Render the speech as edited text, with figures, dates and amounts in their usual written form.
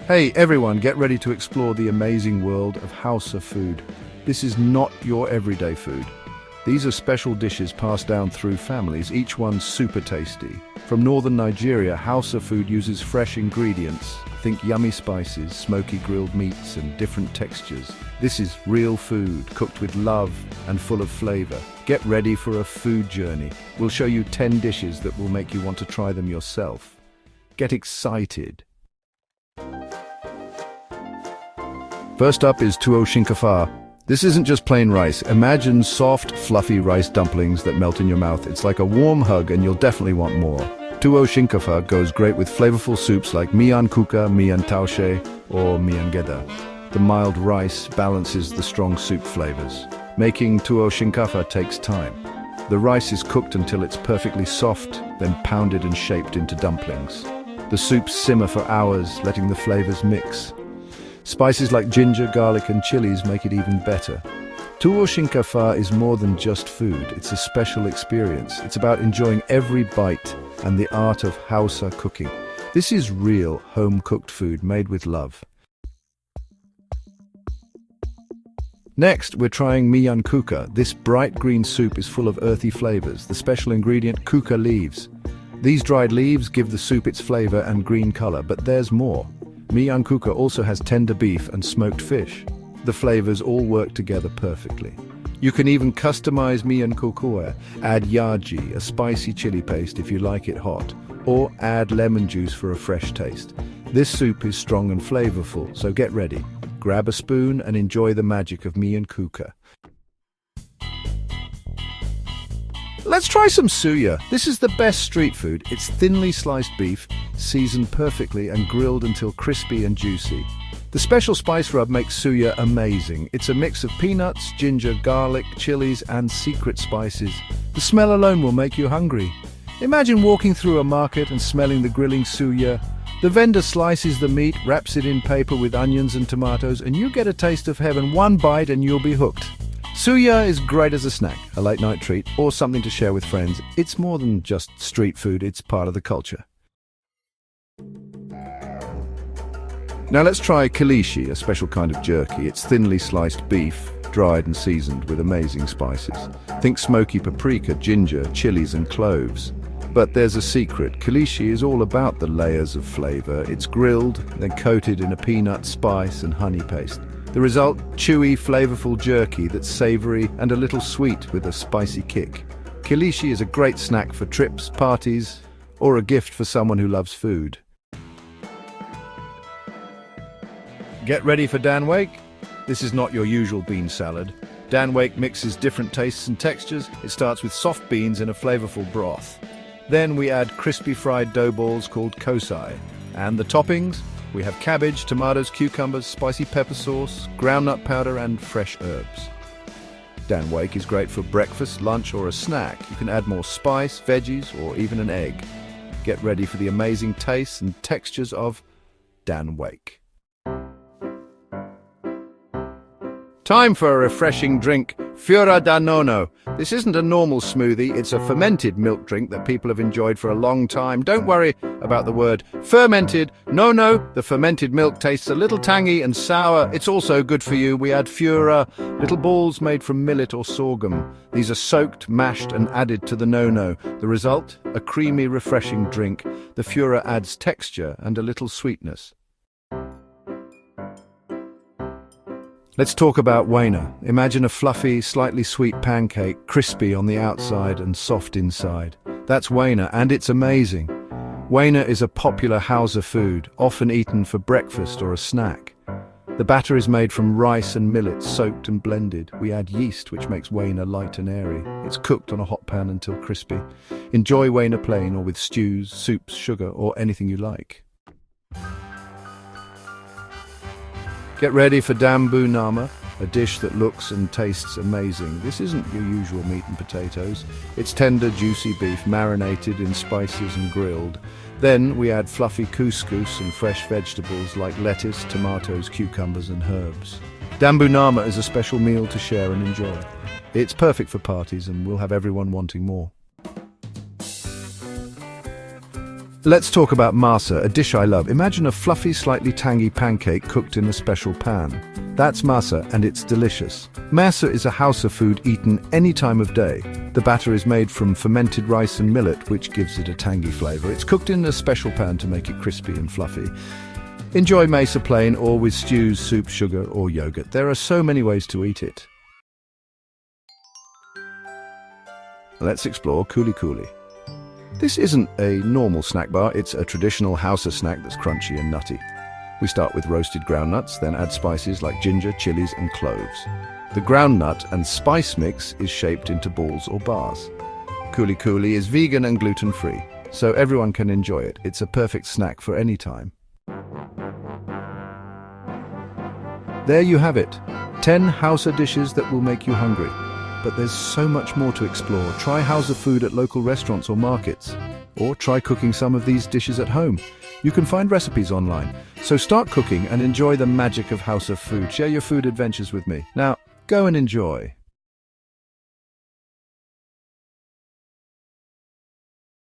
Hey everyone, get ready to explore the amazing world of Hausa food. This is not your everyday food. These are special dishes passed down through families, each one super tasty. From northern Nigeria, Hausa food uses fresh ingredients. Think yummy spices, smoky grilled meats, and different textures. This is real food, cooked with love and full of flavor. Get ready for a food journey. We'll show you 10 dishes that will make you want to try them yourself. Get excited. First up is tuwo shinkafa. This isn't just plain rice. Imagine soft, fluffy rice dumplings that melt in your mouth. It's like a warm hug and you'll definitely want more. Tuwo shinkafa goes great with flavorful soups like miyan kuka, miyan taushe, or miyan geda. The mild rice balances the strong soup flavors. Making tuwo shinkafa takes time. The rice is cooked until it's perfectly soft, then pounded and shaped into dumplings. The soups simmer for hours, letting the flavors mix. Spices like ginger, garlic and chilies make it even better. Tuwo shinkafa is more than just food, it's a special experience. It's about enjoying every bite and the art of Hausa cooking. This is real, home-cooked food made with love. Next, we're trying miyan kuka. This bright green soup is full of earthy flavors. The special ingredient, kuka leaves. These dried leaves give the soup its flavor and green color, but there's more. Miyan kuka also has tender beef and smoked fish. The flavors all work together perfectly. You can even customize miyan kuka. Add yaji, a spicy chili paste if you like it hot, or add lemon juice for a fresh taste. This soup is strong and flavorful, so get ready. Grab a spoon and enjoy the magic of miyan kuka. Let's try some suya. This is the best street food. It's thinly sliced beef, seasoned perfectly and grilled until crispy and juicy. The special spice rub makes suya amazing. It's a mix of peanuts, ginger, garlic, chilies and secret spices. The smell alone will make you hungry. Imagine walking through a market and smelling the grilling suya. The vendor slices the meat, wraps it in paper with onions and tomatoes, and you get a taste of heaven. One bite and you'll be hooked. Suya is great as a snack, a late-night treat, or something to share with friends. It's more than just street food, it's part of the culture. Now let's try kilishi, a special kind of jerky. It's thinly sliced beef, dried and seasoned with amazing spices. Think smoky paprika, ginger, chilies and cloves. But there's a secret. Kilishi is all about the layers of flavor. It's grilled, then coated in a peanut, spice and honey paste. The result, chewy, flavorful jerky that's savory and a little sweet with a spicy kick. Kilishi is a great snack for trips, parties, or a gift for someone who loves food. Get ready for Dan Wake. This is not your usual bean salad. Dan Wake mixes different tastes and textures. It starts with soft beans in a flavorful broth. Then we add crispy fried dough balls called kosai. And the toppings? We have cabbage, tomatoes, cucumbers, spicy pepper sauce, groundnut powder and fresh herbs. Dan Wake is great for breakfast, lunch or a snack. You can add more spice, veggies or even an egg. Get ready for the amazing tastes and textures of Dan Wake. Time for a refreshing drink, Fiora da Nono. This isn't a normal smoothie, it's a fermented milk drink that people have enjoyed for a long time. Don't worry about the word fermented. No, the fermented milk tastes a little tangy and sour. It's also good for you. We add Fiora, little balls made from millet or sorghum. These are soaked, mashed and added to the Nono. The result? A creamy, refreshing drink. The Fiora adds texture and a little sweetness. Let's talk about waina. Imagine a fluffy, slightly sweet pancake, crispy on the outside and soft inside. That's waina, and it's amazing. Waina is a popular Hausa food, often eaten for breakfast or a snack. The batter is made from rice and millet, soaked and blended. We add yeast, which makes waina light and airy. It's cooked on a hot pan until crispy. Enjoy waina plain or with stews, soups, sugar, or anything you like. Get ready for dambu nama, a dish that looks and tastes amazing. This isn't your usual meat and potatoes. It's tender, juicy beef marinated in spices and grilled. Then we add fluffy couscous and fresh vegetables like lettuce, tomatoes, cucumbers and herbs. Dambu nama is a special meal to share and enjoy. It's perfect for parties and will have everyone wanting more. Let's talk about masa, a dish I love. Imagine a fluffy, slightly tangy pancake cooked in a special pan. That's masa, and it's delicious. Masa is a Hausa food eaten any time of day. The batter is made from fermented rice and millet, which gives it a tangy flavor. It's cooked in a special pan to make it crispy and fluffy. Enjoy masa plain or with stews, soup, sugar, or yogurt. There are so many ways to eat it. Let's explore kuli kuli. This isn't a normal snack bar, it's a traditional Hausa snack that's crunchy and nutty. We start with roasted groundnuts, then add spices like ginger, chilies, and cloves. The groundnut and spice mix is shaped into balls or bars. Kuli kuli is vegan and gluten-free, so everyone can enjoy it. It's a perfect snack for any time. There you have it, 10 Hausa dishes that will make you hungry. But there's so much more to explore. Try Hausa food at local restaurants or markets. Or try cooking some of these dishes at home. You can find recipes online. So start cooking and enjoy the magic of Hausa food. Share your food adventures with me. Now, go and enjoy.